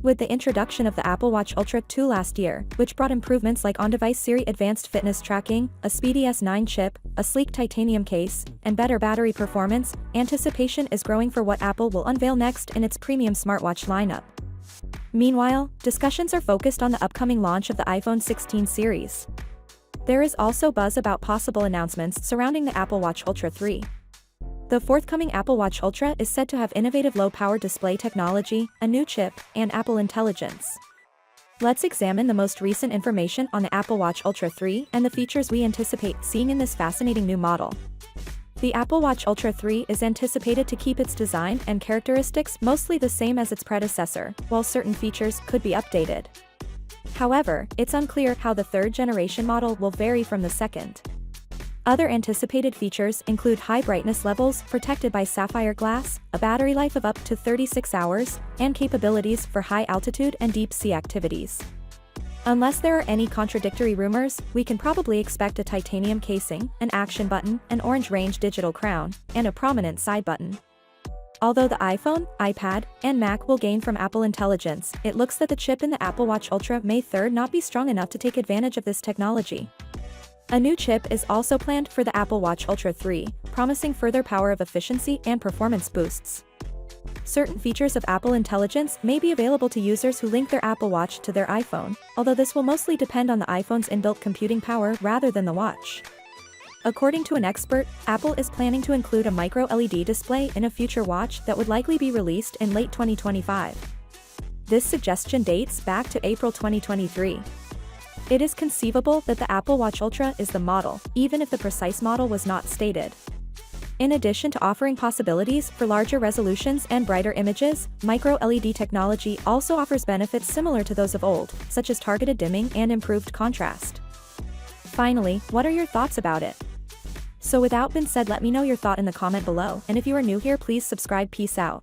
With the introduction of the Apple Watch Ultra 2 last year, which brought improvements like on-device Siri advanced fitness tracking, a speedy S9 chip, a sleek titanium case, and better battery performance, anticipation is growing for what Apple will unveil next in its premium smartwatch lineup. Meanwhile, discussions are focused on the upcoming launch of the iPhone 16 series. There is also buzz about possible announcements surrounding the Apple Watch Ultra 3. The forthcoming Apple Watch Ultra is said to have innovative low-power display technology, a new chip, and Apple Intelligence. Let's examine the most recent information on the Apple Watch Ultra 3 and the features we anticipate seeing in this fascinating new model. The Apple Watch Ultra 3 is anticipated to keep its design and characteristics mostly the same as its predecessor, while certain features could be updated. However, it's unclear how the third-generation model will vary from the second. Other anticipated features include high brightness levels protected by sapphire glass, a battery life of up to 36 hours, and capabilities for high altitude and deep sea activities. Unless there are any contradictory rumors, we can probably expect a titanium casing, an action button, an orange range digital crown, and a prominent side button. Although the iPhone, iPad, and Mac will gain from Apple Intelligence, it looks that the chip in the Apple Watch Ultra may not be strong enough to take advantage of this technology. A new chip is also planned for the Apple Watch Ultra 3, promising further power of efficiency and performance boosts. Certain features of Apple Intelligence may be available to users who link their Apple Watch to their iPhone, although this will mostly depend on the iPhone's inbuilt computing power rather than the watch. According to an expert, Apple is planning to include a micro-LED display in a future watch that would likely be released in late 2025. This suggestion dates back to April 2023. It is conceivable that the Apple Watch Ultra is the model, even if the precise model was not stated. In addition to offering possibilities for larger resolutions and brighter images, micro-LED technology also offers benefits similar to those of old, such as targeted dimming and improved contrast. Finally, what are your thoughts about it? So without being said, let me know your thought in the comment below, and if you are new here, please subscribe. Peace out.